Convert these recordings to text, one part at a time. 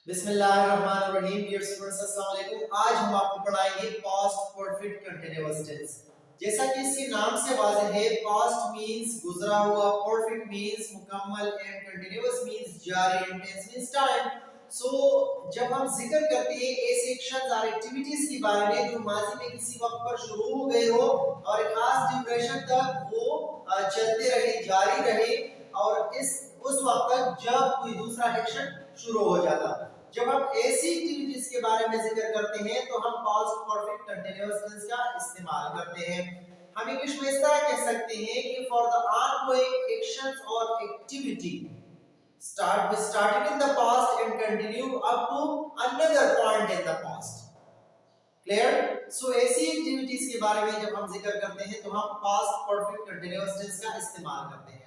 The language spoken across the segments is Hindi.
बिस्मिल्लाहिर्रहमानिर्रहीम। डियर स्टूडेंट्स, अस्सलाम वालेकुम। आज हम आपको पढ़ाएंगे पास्ट परफेक्ट कंटीन्यूअस टेंस। जैसा कि इसके नाम से वाज़ेह है, पास्ट मींस गुजरा हुआ, परफेक्ट मींस मुकम्मल एंड कंटीन्यूअस मींस जारी एंड टेंस मींस टाइम। सो जब हम जिक्र करते हैं ऐसे एक्शंस और एक्टिविटीज के बारे में जो माजी में किसी वक्त पर शुरू हो गए हो और एक खास ड्यूरेशन तक वो चलते रहे, जारी रहे और इस उस वक्त तक जब कोई दूसरा एक्शन शुरू हो जाता। जब हम ऐसी एक्टिविटीज के बारे में जिक्र करते हैं तो हम पास्ट परफेक्ट कंटीन्यूअस टेंस का इस्तेमाल करते हैं। हम इंग्लिश में इस तरह कह सकते हैं कि फॉर द ऑनगोइंग एक्शंस और activity started in the past and continue up to another point in the past. Clear? So ऐसी एक्टिविटीज के बारे में जब हम जिक्र करते हैं तो हम पास्ट परफेक्ट कंटीन्यूअस टेंस का इस्तेमाल करते हैं।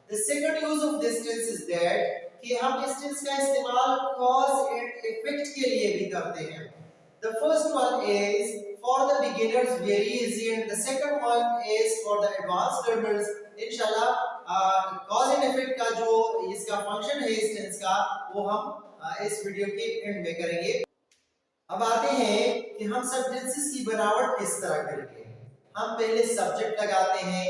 The second use of this tense is that कि हम इस टेंस का इस्तेमाल cause and effect के लिए भी करते हैं। The first one is for the beginners very easy and the second one is for the advanced learners। इंशाल्लाह cause and effect का जो इसका फंक्शन है इस टेंस का वो हम इस वीडियो के एंड में करेंगे। अब आते हैं कि हम सेंटेंसेस की बनावट किस तरह करेंगे। हम पहले सब्जेक्ट लगाते हैं,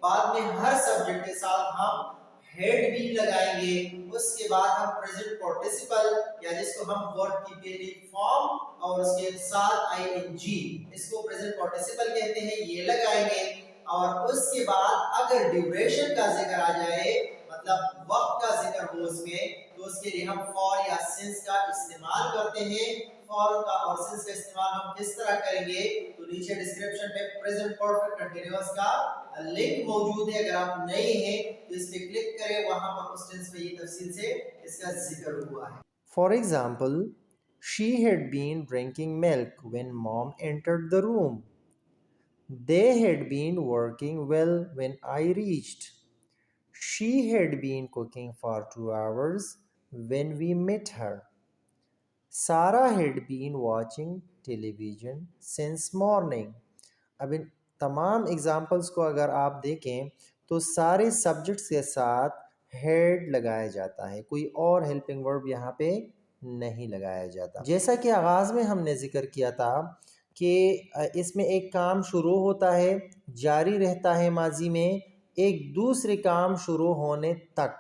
बाद में हर सब्जेक्ट के साथ हम हेड भी लगाएंगे, उसके बाद हम प्रेजेंट पार्टिसिपल या जिसको हम वर्ब की पहली फॉर्म और उसके साथ आईएनजी, इसको प्रेजेंट पार्टिसिपल कहते हैं, ये लगाएंगे और उसके बाद अगर ड्यूरेशन का जिक्र आ जाए मतलब वक्त का जिक्र हो उसमें तो उसके लिए हम फॉर या सिंस का इस्तेमाल करते हैं। फॉर का और सिंस का इस्तेमाल हम किस तरह करेंगे तो नीचे डिस्क्रिप्शन में प्रेजेंट परफेक्ट कंटीन्यूअस का लिंक मौजूद है, अगर आप नए हैं तो इस पे क्लिक करें, वहां पर उस टेंस पे ये तफसील से इसका जिक्र हुआ है। For example, she had been drinking milk when mom entered the room. They had been working well when I reached. She had been cooking for 2 hours when we met her. Sarah had been watching television since morning. अब इन तमाम एग्जाम्पल्स को अगर आप देखें तो सारे सब्जेक्ट्स के साथ हेड लगाया जाता है, कोई और हेल्पिंग वर्ब यहाँ पे नहीं लगाया जाता। जैसा कि आगाज़ में हमने जिक्र किया था कि इसमें एक काम शुरू होता है, जारी रहता है माजी में एक दूसरे काम शुरू होने तक,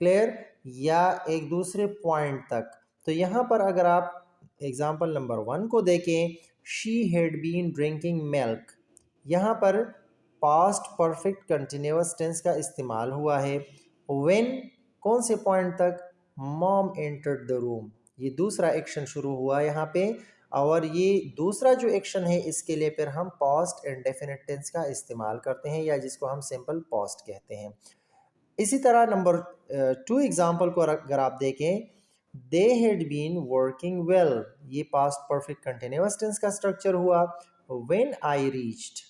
क्लियर, या एक दूसरे पॉइंट तक। तो यहाँ पर अगर आप एग्जाम्पल नंबर 1 को देखें, she had been drinking milk, यहाँ पर पास्ट परफेक्ट कंटिन्यूअस टेंस का इस्तेमाल हुआ है। व्हेन कौन से पॉइंट तक, मॉम एंटर्ड द रूम, ये दूसरा एक्शन शुरू हुआ यहाँ पे और ये दूसरा जो एक्शन है इसके लिए फिर हम पास्ट इंडेफिनिट टेंस का इस्तेमाल करते हैं या जिसको हम सिंपल पास्ट कहते हैं। इसी तरह नंबर 2 एग्जाम्पल को अगर आप देखें, they had been working well, ये पास्ट परफेक्ट कंटिन्यूअस टेंस का स्ट्रक्चर हुआ। व्हेन आई रीच्ड,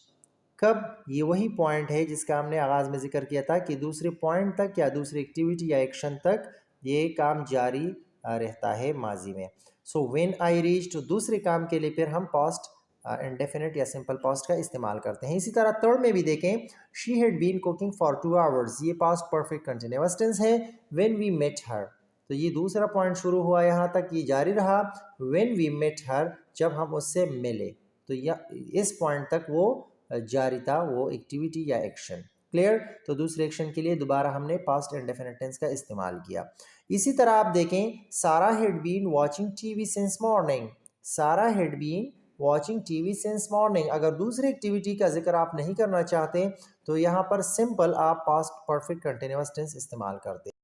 कब, ये वही पॉइंट है जिसका हमने आगाज़ में जिक्र किया था कि दूसरे पॉइंट तक या दूसरी एक्टिविटी या एक्शन तक ये काम जारी रहता है माजी में। सो व्हेन आई रीच्ड दूसरे काम के लिए फिर हम पास्ट इंडेफिनिट या सिंपल पास्ट का इस्तेमाल करते हैं। इसी तरह थर्ड में भी देखें, she had been cooking for 2 hours, ये पास्ट परफेक्ट कंटिन्यूअस टेंस है। व्हेन वी मेट हर, तो ये दूसरा पॉइंट शुरू हुआ यहाँ तक, ये जारी रहा। व्हेन वी मेट हर, जब हम उससे मिले, तो इस पॉइंट तक वो जारी था वो एक्टिविटी या एक्शन, क्लियर। तो दूसरे एक्शन के लिए दोबारा हमने पास्ट इंडेफिनिट टेंस का इस्तेमाल किया। इसी तरह आप देखें, Sara had been watching TV since morning, Sara had been watching TV since morning. अगर दूसरी एक्टिविटी का जिक्र आप नहीं करना चाहते तो यहाँ पर सिंपल आप पास्ट परफेक्ट कंटिन्यूअस टेंस इस्तेमाल करते हैं।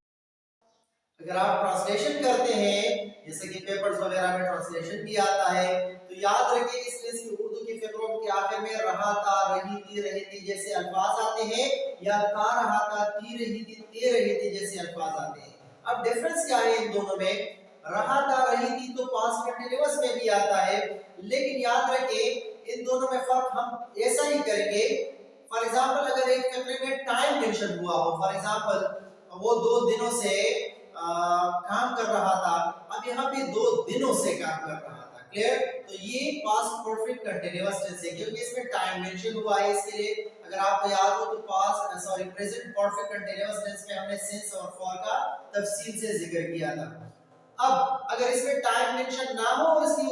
अगर आप ट्रांसलेशन करते हैं जैसे कि पेपर्स वगैरह में ट्रांसलेशन भी आता है तो याद रखिए इस टेंस की उर्दू के फिक्रों के आखिर में रहा था, रही थी जैसे अल्फाज आते हैं या था रहा था, थी रही थी, ते रही थी जैसे अल्फाज आते हैं। अब डिफरेंस क्या है इन दोनों में, रहा था रही थी तो पास्ट कंटीन्यूअस में भी आता है, लेकिन याद रखिए इन दोनों में फर्क हम ऐसा ही करेंगे। फॉर एग्जांपल अगर एक फिक्रे में टाइम मेंशन हुआ हो, फॉर एग्जांपल वो 2 दिनों से काम कर रहा था, अब यहाँ पे 2 दिनों से काम कर रहा था, क्लियर। तो ये पास्ट परफेक्ट कंटीन्यूअस टेंस है क्योंकि इसमें टाइम मेंशन हुआ है। इसके लिए अगर आपको याद हो तो प्रेजेंट परफेक्ट कंटीन्यूअस टेंस में हमने सिंस और फॉर का तफसील से जिक्र किया था। अब अगर इसमें टाइम मेंशन ना हो और इसकी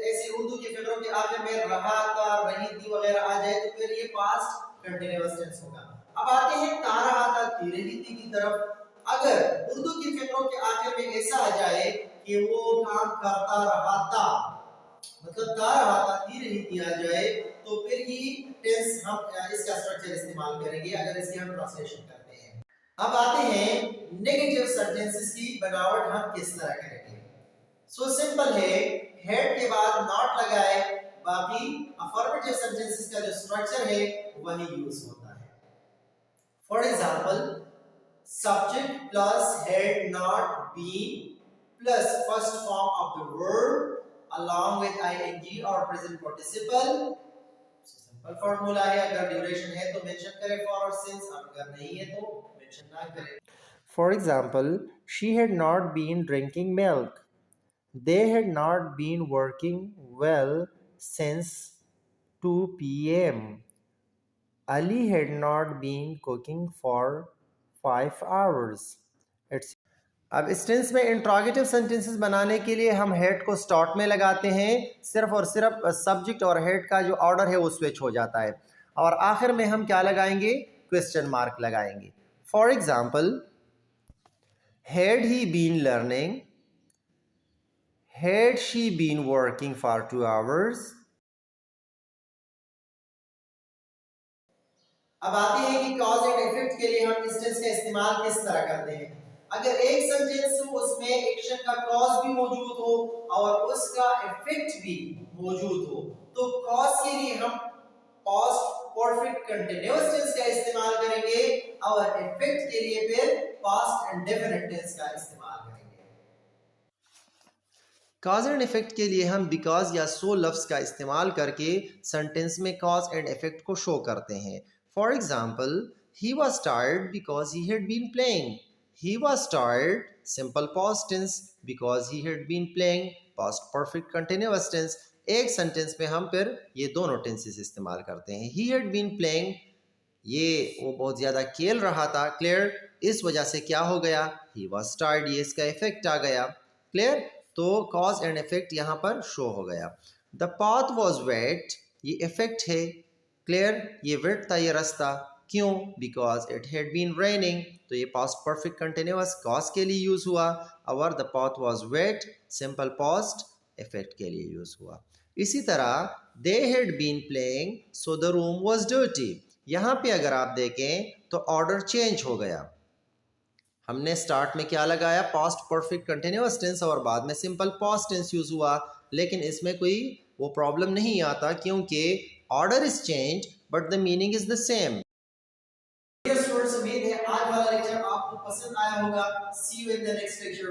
ऐसे उर्दू के फिक्रों के आखिर में रहा था, रही थी वगैरह आ जाए तो फिर ये पास्ट कंटीन्यूअस टेंस होगा। अब आते हैं ता रहा था, थी रही थी की तरफ। अगर उर्दू की फिक्रों के आखिर में ऐसा आ जाए कि वो काम करता रहा था, मतलब ता रहा था, थी रही थी आ जाए, तो फिर ये टेंस हम इसका स्ट्रक्चर इस्तेमाल करेंगे अगर इसकी हम ट्रांसलेशन करते हैं। अब आते हैं नेगेटिव सेंटेंसेस की बनावट हम किस तरह करेंगे। सो सिंपल है, हेड के बाद नॉट लगाए, बाकी अफर्मेटिव सेंटेंसेस का जो स्ट्रक्चर है वही यूज होता है। For example, subject plus had not been plus first form of the verb along with ing or present participle. Simple formula है, अगर ड्यूरेशन है तो मेंशन करें for और since, अगर नहीं है तो मेंशन ना करें। For example, she had not been drinking milk. They had not been working well since 2 p.m. Ali had not been cooking for 5 hours. अब इस टेंस में इंट्रोगेटिव सेंटेंसेस बनाने के लिए हम हेड को स्टार्ट में लगाते हैं, सिर्फ और सिर्फ सब्जेक्ट और हेड का जो ऑर्डर है वो स्विच हो जाता है, और आखिर में हम क्या लगाएंगे, क्वेश्चन मार्क लगाएंगे। For example, had he been learning, had she been working for 2 hours। अब आते हैं कि कॉज एंड इफेक्ट के लिए हम इस टेंस का इस्तेमाल किस तरह करते हैं। अगर एक सेंटेंस हो उसमें एक्शन का कॉज भी मौजूद हो और उसका इफेक्ट भी मौजूद हो, तो कॉज के लिए हम पास्ट परफेक्ट कंटीन्यूअस टेंस का इस्तेमाल करेंगे और इफेक्ट के लिए फिर पास्ट इंडेफिनिट टेंस का इस्तेमाल करेंगे। कॉज एंड इफेक्ट के लिए हम बिकॉज या सो लफ्ज का इस्तेमाल करके सेंटेंस में कॉज एंड इफेक्ट को शो करते हैं। For example, he was tired because he had been playing. He was tired, simple past tense, because he had been playing, past perfect continuous tense। एक सेंटेंस में हम फिर ये दोनों टेंसेस इस्तेमाल करते हैं। He had been playing, ये वो बहुत ज़्यादा खेल रहा था, क्लियर, इस वजह से क्या हो गया, he was tired, ये इसका इफेक्ट आ गया, क्लियर। तो कॉज एंड इफेक्ट यहाँ पर शो हो गया। The path was wet, ये इफेक्ट है, क्लियर, ये वेट था ये रास्ता, क्यों, because it had been raining, तो ये पास्ट परफेक्ट कंटिन्यूअस कॉज के लिए यूज हुआ, और the path was wet, simple past effect के लिए यूज हुआ। इसी तरह they had been playing so the room was dirty, यहाँ पे अगर आप देखें तो ऑर्डर चेंज हो गया, हमने स्टार्ट में क्या लगाया, पास्ट परफेक्ट कंटिन्यूअस टेंस और बाद में सिंपल पास्ट टेंस यूज हुआ, लेकिन इसमें कोई वो प्रॉब्लम नहीं आता क्योंकि order is change but the meaning is the same. उम्मीद है आज वाला लेक्चर आपको पसंद आया होगा। See you in the next lecture.